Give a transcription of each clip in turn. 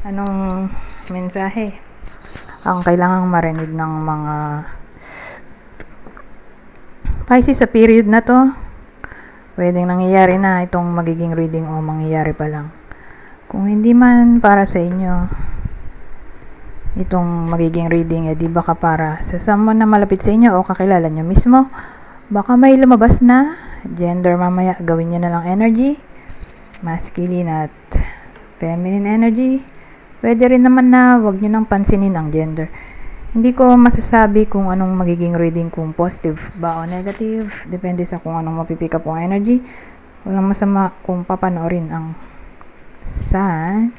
Anong mensahe ang kailangang marinig ng mga Pisces sa period na to? Pwedeng nangyayari na itong magiging reading o mangyayari pa lang. Kung hindi man para sa inyo itong magiging reading, di baka para sa someone na malapit sa inyo o kakilala nyo mismo. Baka may lumabas na gender mamaya, gawin nyo na lang energy, masculine at feminine energy. Pwede rin naman na wag nyo nang pansinin ang gender. Hindi ko masasabi kung anong magiging reading, kung positive ba o negative. Depende sa kung anong mapipick up ang energy. Walang masama kung papanoorin ang sun,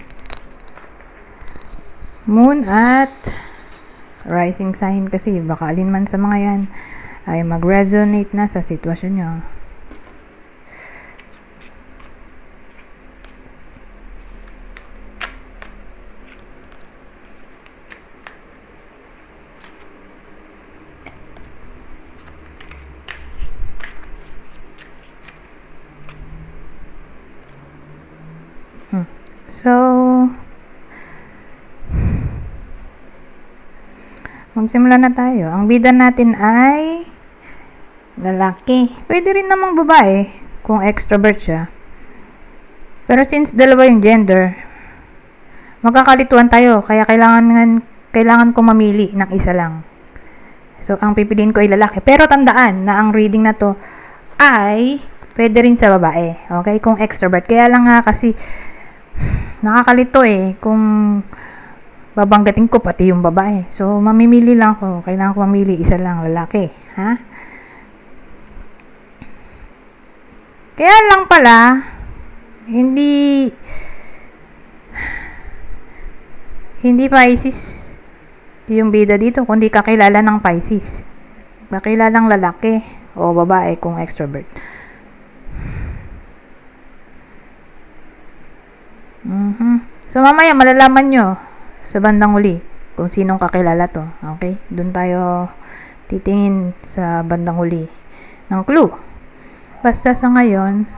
moon at rising sign kasi baka alin man sa mga yan ay mag-resonate na sa sitwasyon nyo. So, magsimula na tayo. Ang bida natin ay lalaki. Pwede rin namang babae kung extrovert siya. Pero since dalawa yung gender, magkakalituan tayo. Kaya kailangan ko mamili ng isa lang. So, ang pipiliin ko ay lalaki. Pero tandaan na ang reading na to ay pwede rin sa babae. Okay? Kung extrovert. Kaya lang nga kasi nakakalito kung babanggatin ko pati yung babae. So, mamimili lang ako. Kailangan ko mamili isa lang, lalaki. Ha? Kaya lang pala, hindi Pisces yung bida dito, kundi kakilala ng Pisces. Kakilalang lalaki o babae kung extrovert. So, mamaya malalaman nyo sa bandang huli kung sinong kakilala to. Okay? Doon tayo titingin sa bandang huli ng clue. Basta sa ngayon,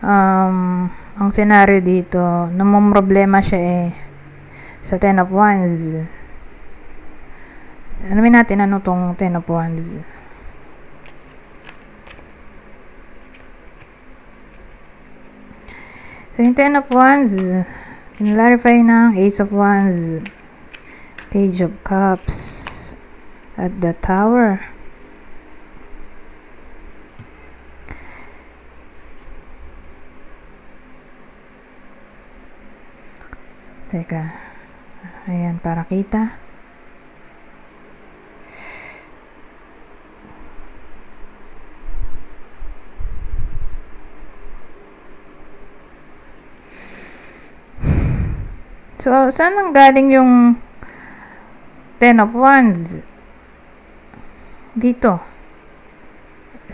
ang scenario dito, namumroblema siya sa Ten of Wands. Alamin natin ano tong Ten of Wands. So, yung Ten of Wands, kinlarify ng Ace of Wands, Page of Cups, at the Tower. Teka, ayan, para kita. So, saan ang galing yung Ten of Wands? Dito.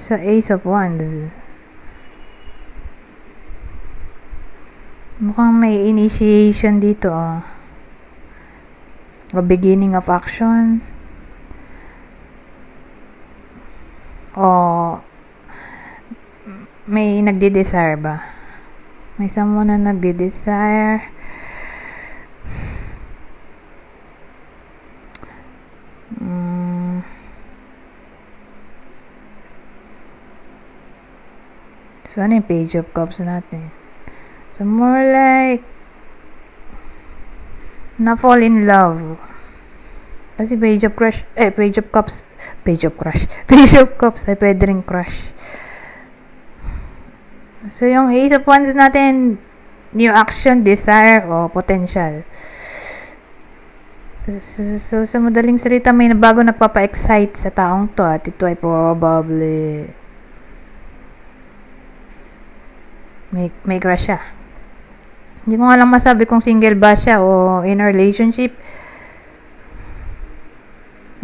Sa Ace of Wands. Mukhang may initiation dito. A beginning of action. O may nagde-desire ba? May someone na nagde-desire. So, ano yung Page of Cups natin? So, more like na-fall in love. Kasi Page of Cups ay pwede rin crush. So, yung Ace of Wands natin, new action, desire, o potential. So, sa madaling salita, may bago nagpapa-excite sa taong to at ito ay probably may crush siya. Hindi ko nga lang masabi kung single ba siya o in a relationship.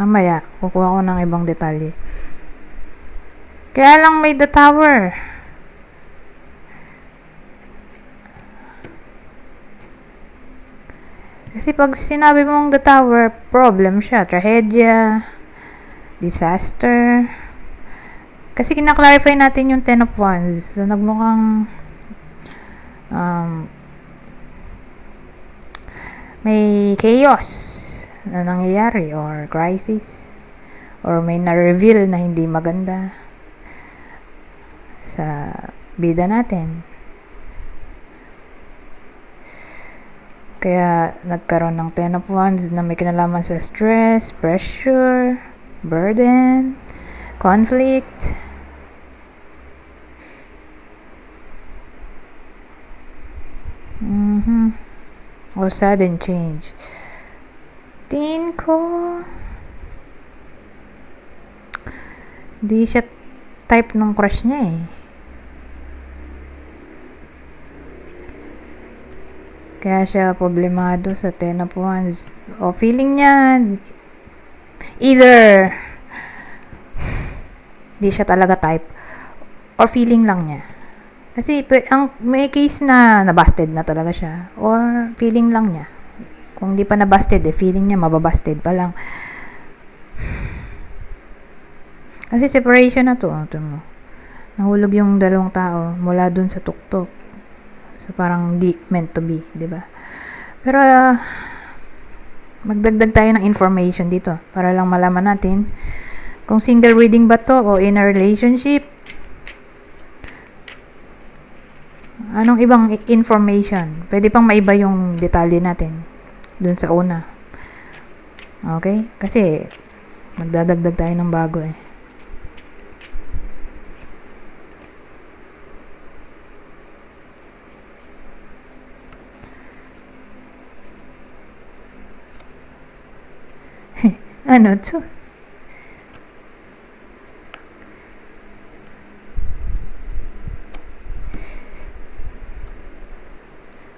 Mamaya, kukuha ko ng ibang detalye. Kaya lang may the Tower. Kasi pag sinabi mong the Tower, problem siya. Trahedya, disaster. Kasi kinaklarify natin yung Ten of Wands. So, nagmukhang may chaos na nangyayari or crisis or may na-reveal na hindi maganda sa bida natin. Kaya nagkaroon ng Ten of Wands na may kinalaman sa stress, pressure, burden, conflict. O sudden change. Tingin ko di siya type ng crush niya eh. Kaya siya problemado sa Ten of Wands. O feeling niya either di siya talaga type or feeling lang niya. Kasi ang may case na nabusted na talaga siya or feeling lang niya. Kung di pa nabusted feeling niya mababusted pa lang. Kasi separation na to. Ito mo. Nahulog yung dalawang tao mula dun sa tuktok. So parang di meant to be, di ba? Pero magdagdag tayo ng information dito para lang malaman natin kung single reading ba to o in a relationship. Anong ibang information? Pwede pang maiba yung detalye natin dun sa una. Okay? Kasi magdadagdag tayo ng bago eh. Ano to?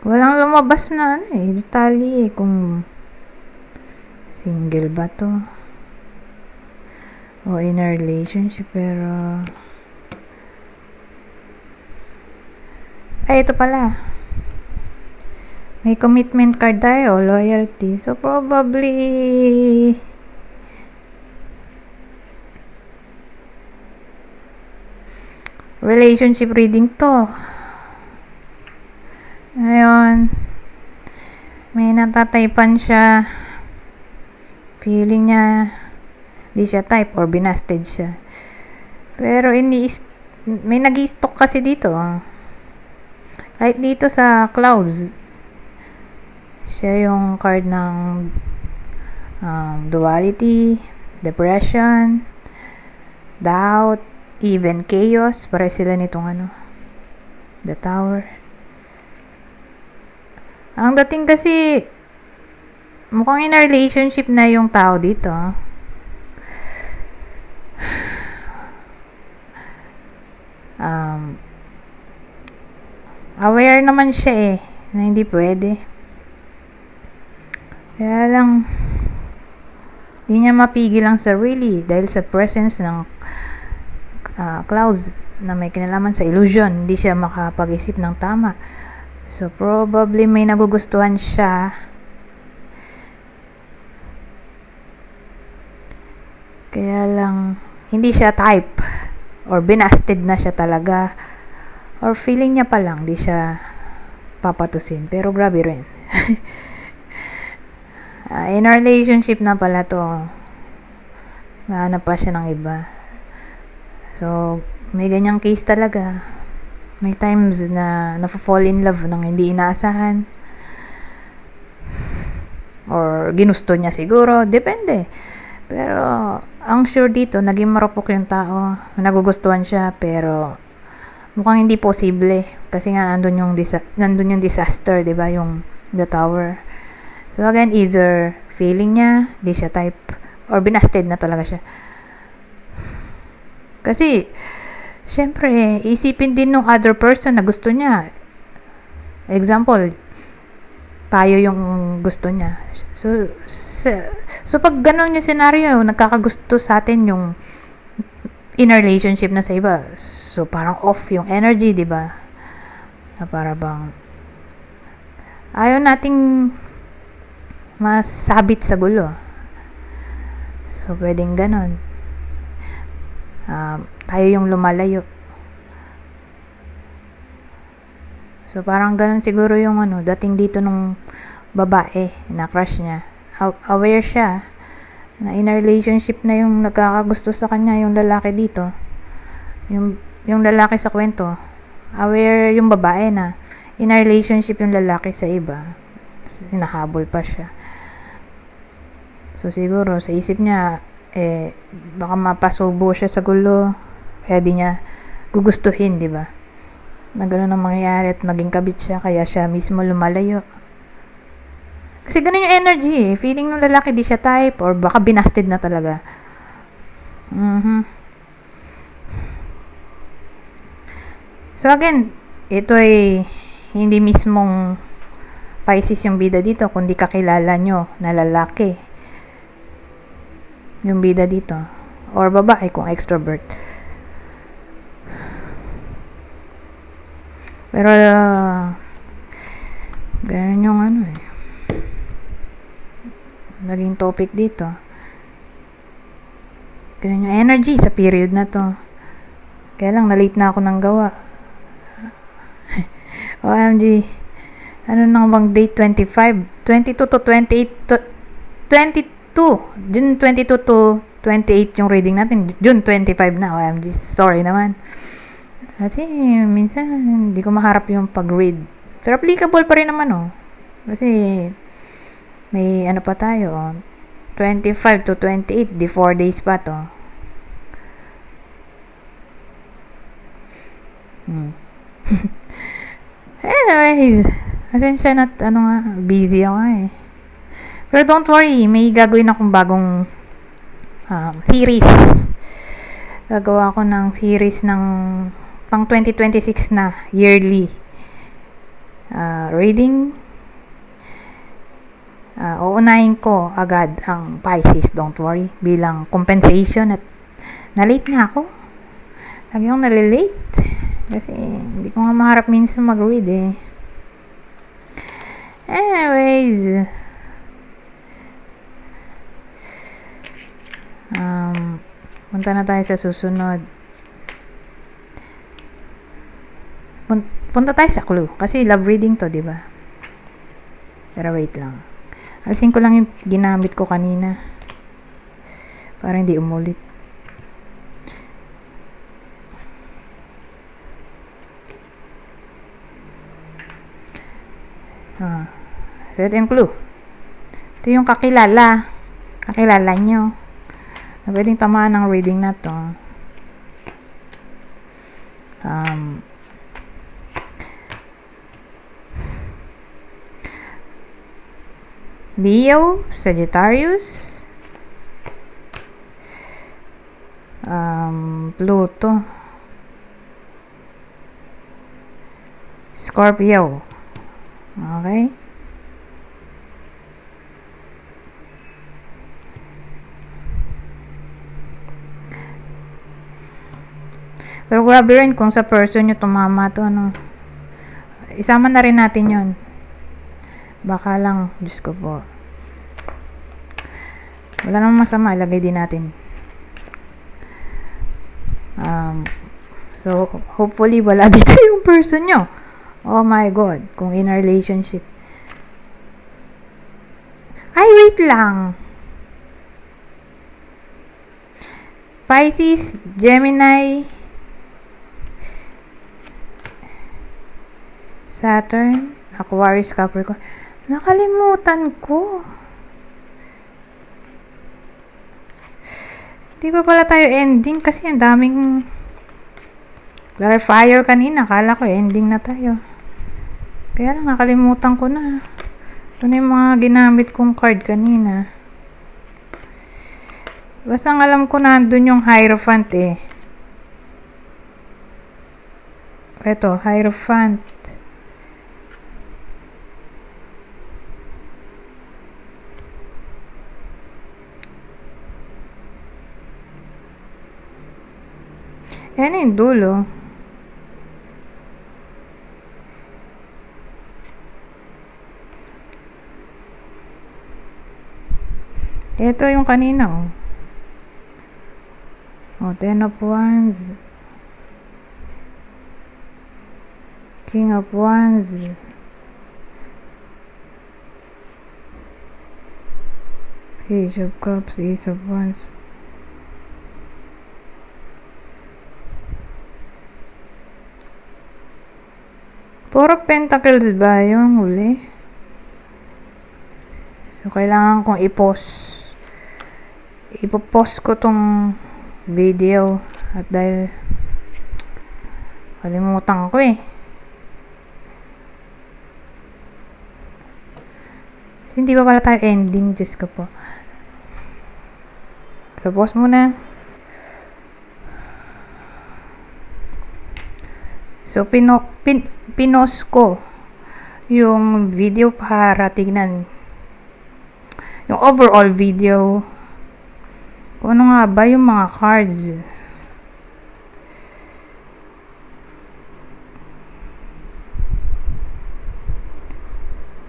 Walang lumabas na detalye kung single ba to o in a relationship, pero ito pala, may commitment card tayo, loyalty, so probably relationship reading to. Ngayon, may natataypan siya. Feeling niya di siya type or binasted siya. Pero may nag-i-stock kasi dito. Kahit dito sa clouds, siya yung card ng duality, depression, doubt, even chaos. Para sila nitong the Tower. Ang dating kasi mukhang in a relationship na yung tao dito. Aware naman siya na hindi pwede. Kaya lang hindi niya mapigil ang sarili dahil sa presence ng clouds na may kinalaman sa illusion. Hindi siya makapag-isip ng tama. So, probably may nagugustuhan siya. Kaya lang, hindi siya type. Or binasted na siya talaga. Or feeling niya pa lang, di siya papatusin. Pero grabe rin. In a relationship na pala to. Nahanap pa siya ng iba. So, may ganyang case talaga. May times na fall in love nang hindi inaasahan. Or ginusto niya siguro. Depende. Pero, ang sure dito, naging marupok yung tao. Nagugustuhan siya, pero mukhang hindi posible. Kasi nga, nandun yung disaster, diba? Yung the Tower. So, again, either feeling niya, di siya type, or binasted na talaga siya. Kasi, syempre, isipin din ng other person na gusto niya. Example, tayo yung gusto niya. So pag ganun yung scenario, nagkakagusto sa atin yung in a relationship na sa iba. So, parang off yung energy, di ba? Na para bang ayaw nating masabit sa gulo. So, pwedeng ganun. Tayo yung lumalayo. So, parang ganun siguro yung dating dito nung babae na crush niya. Aware siya na in a relationship na yung nagkakagusto sa kanya yung lalaki dito. Yung lalaki sa kwento. Aware yung babae na in a relationship yung lalaki sa iba. Hinahabol pa siya. So siguro sa isip niya, baka mapasubo siya sa gulo. Kaya di niya gugustuhin, di ba? Na gano'n ang mangyayari at maging kabit siya, kaya siya mismo lumalayo. Kasi ganun yung energy eh. Feeling ng lalaki di siya type or baka binasted na talaga. So again, ito ay hindi mismong Pisces yung bida dito, kundi kakilala nyo na lalaki yung bida dito. Or babae kung extrovert. Pero, ganun yung naging topic dito. Ganun yung energy sa period na to. Kaya lang, na-late na ako ng gawa. OMG. Ano nang bang date? 25? 22 to 28 to 22. June 22 to 28 yung reading natin. June 25 na. OMG. Sorry naman. Kasi minsan hindi ko maharap yung pag-read. Pero applicable pa rin naman Kasi may pa tayo 25 to 28, di 4 days pa to. Anyways, atensya na busy ako Pero don't worry, may gagawin akong bagong series. Gagawa ako ng series ng pang 2026 na yearly reading. Uunahin ko agad ang Pisces, don't worry, bilang compensation at na-late na ako. Lagi akong nalilate kasi hindi ko nga maharap minsan mag-read Anyways, punta na tayo sa susunod. Punta tayo sa clue. Kasi love reading to, di ba? Pero wait lang. Alisin ko lang yung ginamit ko kanina. Para hindi umulit. So, ito yung clue. Ito yung kakilala. Kakilala nyo. Na pwedeng tamaan ng reading na to. Leo, Sagittarius, Pluto, Scorpio. Okay? Pero grabe rin kung sa person nyo tumama to, isama na rin natin yon. Baka lang, Diyos ko po. Wala namang masama, ilagay din natin. So, hopefully, wala dito yung person nyo. Oh my God, kung in a relationship. Ay, wait lang. Pisces, Gemini, Saturn, Aquarius, Capricorn. Nakalimutan ko. Di ba pala tayo ending? Kasi ang daming clarifier kanina. Akala ko ending na tayo. Kaya lang nakalimutan ko na. Ito na yung mga ginamit kong card kanina. Basta ang alam ko nandun yung Hierophant Ito, Hierophant. Yan yung dulo. Ito yung kanina, Ten of Wands. King of Wands. Page of Cups, Ace of Wands. Four of Pentacles ba yung huli? So, kailangan kong i-pause. Ipo-pause ko tong video. At dahil kalimutan ko eh. Kasi hindi pa pala tayo ending. Diyos ko po. So, pause muna. So, pinos ko yung video para tignan yung overall video. Kung ano nga ba yung mga cards.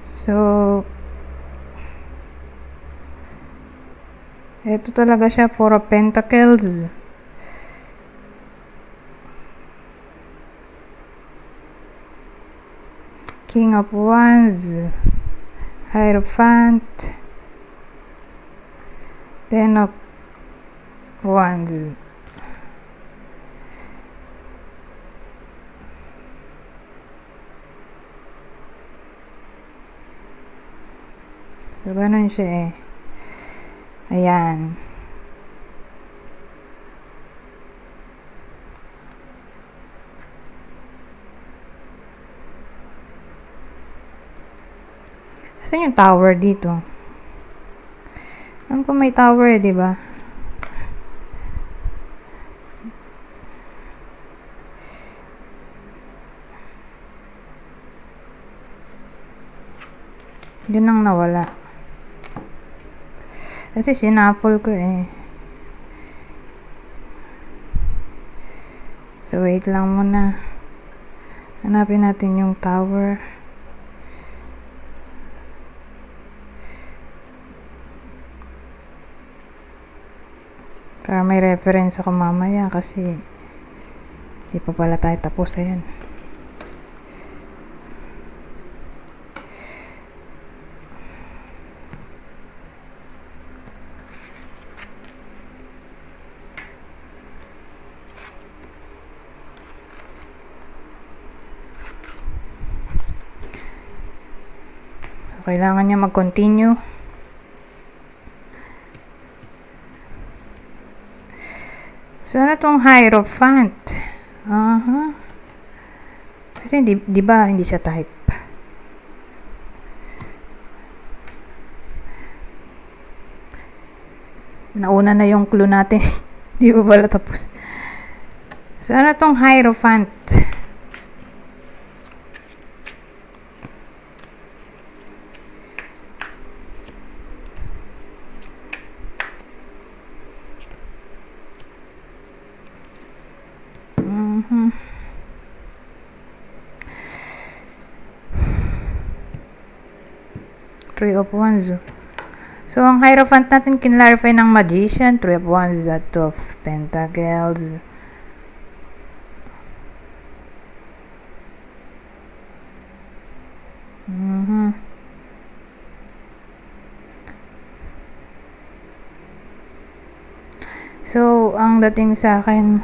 So, ito talaga siya, Four of Pentacles. King of Wands. Hierophant. Ten of Wands. So, ganun siya eh. Ayan. Saan yung tower dito? Ano pa may tower eh, diba? Yun ang nawala. Kasi sinapol ko eh. So, wait lang muna. Hanapin natin yung tower. Para may reference ako mamaya kasi hindi pa pala tayo tapos. Ayan. Kailangan niya mag-continue. So, ano tong Hierophant? Kasi, di ba, hindi siya type. Nauna na yung clue natin. Di ba pala tapos? So, ano tong Hierophant? Three of Wands. So, ang Hierophant natin kinlarify ng Magician. Three of Wands at Two of Pentacles. So, ang dating sa akin,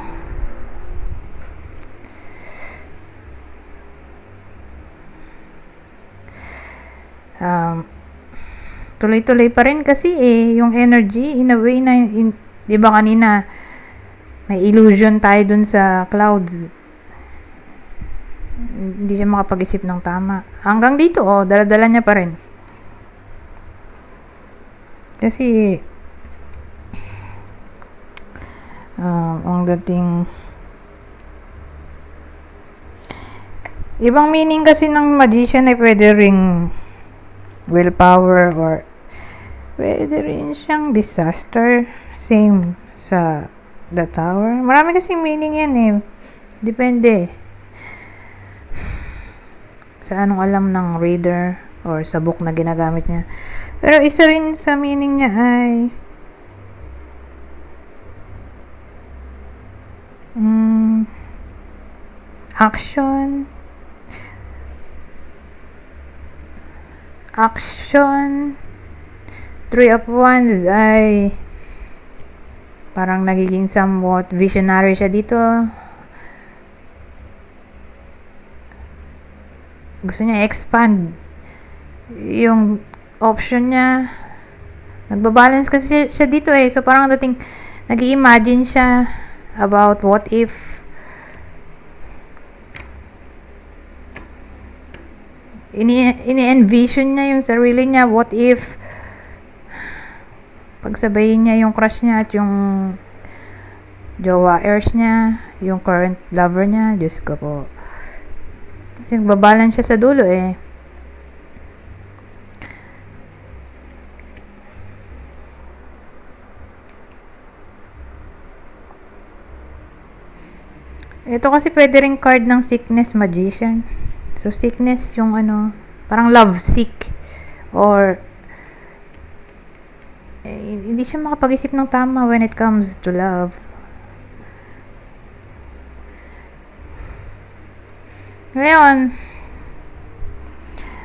tuloy-tuloy pa rin kasi eh, yung energy, in a way na, di ba kanina, may illusion tayo dun sa clouds. Hindi siya makapag-isip ng tama. Hanggang dito, dala-dala niya pa rin. Kasi, ang dating, ibang meaning kasi ng Magician ay pwede ring willpower or pwede rin siyang disaster. Same sa the Tower. Marami kasing meaning yan eh. Depende sa anong alam ng reader or sa book na ginagamit niya. Pero isa rin sa meaning niya ay action, Three of Wands ay parang nagiging somewhat visionary siya dito. Gusto niya expand yung option niya. Nagbabalance kasi siya dito eh. So parang dating nag-i-imagine siya about what if. Ini-envision niya yung sarili niya. What if pagsabayin niya yung crush niya at yung jowa heirs niya, yung current lover niya. Diyos ko po. Kasi nagbabalance siya sa dulo eh. Ito kasi pwede rin card ng sickness, magician. So, sickness yung ano, parang love sick. Or, hindi siya makapag-isip ng tama when it comes to love. Ngayon,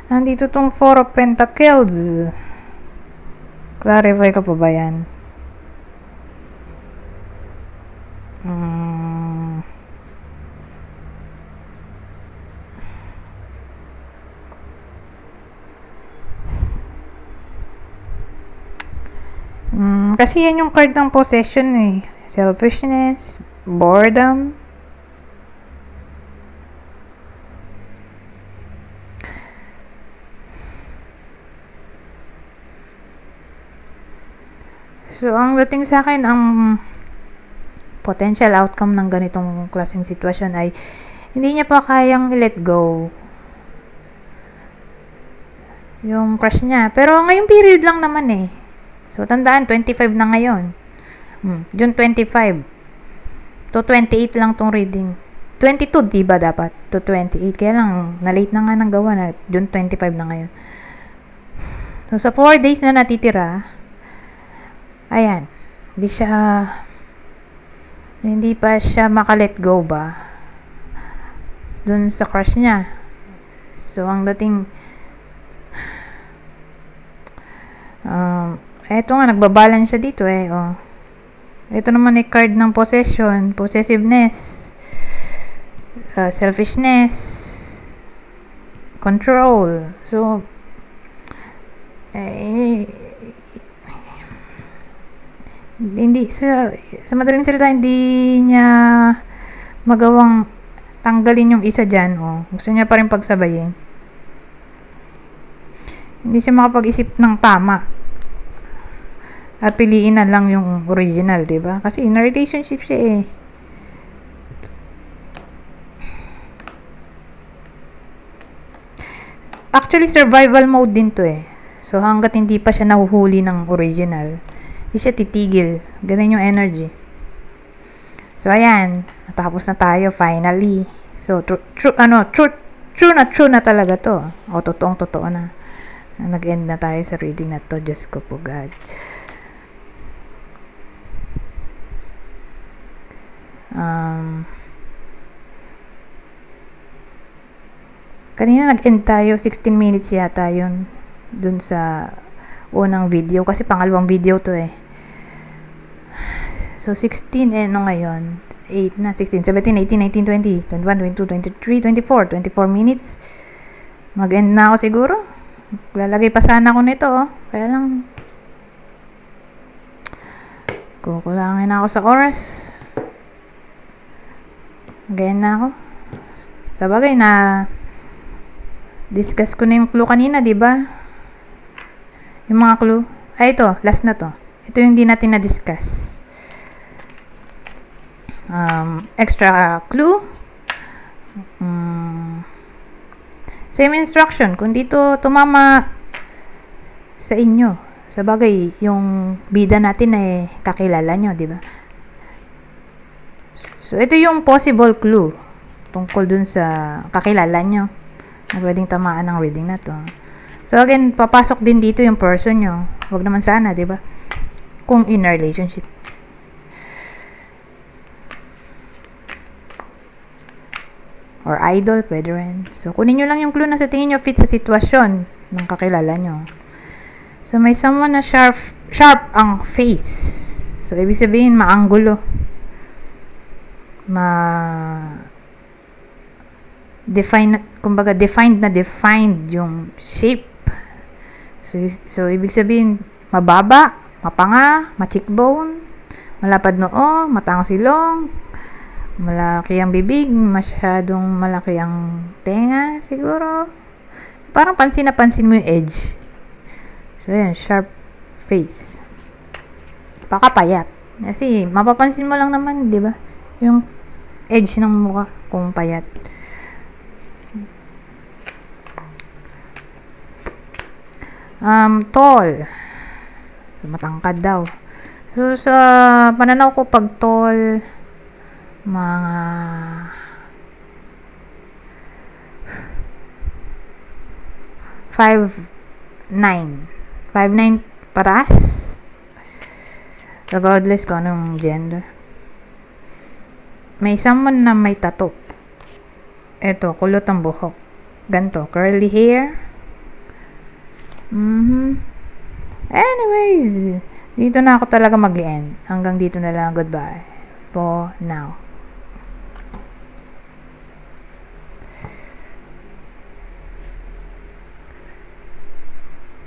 nandito tong Four of Pentacles. Clarify ko pa ba yan? Kasi yan yung card ng possession eh. Selfishness, boredom. So, ang dating sa akin, ang potential outcome ng ganitong klaseng sitwasyon ay hindi niya pa kayang let go yung crush niya. Pero ngayong period lang naman eh. So, tandaan, 25 na ngayon. June 25. To 28 lang tong reading. 22, diba dapat? To 28. Kaya lang, na-late na nga ng gawa na June 25 na ngayon. So, sa 4 days na natitira, ayan, hindi pa siya makalet go ba dun sa crush niya. So, ang dating eto nga, nagbabalance siya dito eh. Oh. Ito naman ay card ng possession, possessiveness, selfishness, control. So, hindi sa madaling salita, hindi niya magawang tanggalin yung isa dyan. Oh. Gusto niya pa rin pagsabayin. Hindi siya makapag-isip ng tama. At piliin na lang yung original, diba? Kasi in a relationship siya eh. Actually, survival mode din to eh. So, hanggat hindi pa siya nahuhuli ng original, hindi siya titigil. Ganun yung energy. So, ayan. Natapos na tayo, finally. So, true na talaga to. O, totoo na. Nag-end na tayo sa reading na to. Diyos ko po, God. Kanina nag-end tayo, 16 minutes yata yun dun sa unang video, kasi pangalawang video to eh. So 16 ano ngayon, 8 na, 16, 17, 18, 19, 20, 21, 22, 23, 24 minutes. Mag-end na ako siguro. Lalagay pa sana ako nito kaya lang kukulangin ako sa oras. Ganyan na ako. Sa bagay na discuss ko na yung clue kanina, di ba? Yung mga clue. Ay, ito. Last na to. Ito yung hindi natin na-discuss. Extra clue. Same instruction. Kung dito tumama sa inyo. Sa bagay, yung bida natin ay kakilala nyo, di ba? So, ito yung possible clue tungkol dun sa kakilala nyo na pwedeng tamaan ng reading na to. So, again, papasok din dito yung person nyo. Huwag naman sana, di ba? Kung in a relationship. Or idol, pwede rin. So, kunin nyo lang yung clue na sa tingin nyo fit sa sitwasyon ng kakilala nyo. So, may someone na sharp ang face. So, ibig sabihin, maanggulo. Defined yung shape. So, ibig sabihin, mababa, mapanga, ma-cheekbone, malapad noo, matangos ilong, malaki ang bibig, masyadong malaki ang tenga, siguro. Parang pansin na pansin mo yung edge. So, yan, sharp face. Baka payat. Kasi, mapapansin mo lang naman, di ba? Yung edge ng mukha, kung payat. Tall. So, matangkad daw. So, sa pananaw ko, pag tall, mga 5'9". 5'9" patas. Regardless kung anong gender. May someone na may tattoo. Ito, kulot ang buhok. Ganto, curly hair. Anyways, dito na ako talaga mag-end. Hanggang dito na lang. Goodbye for now.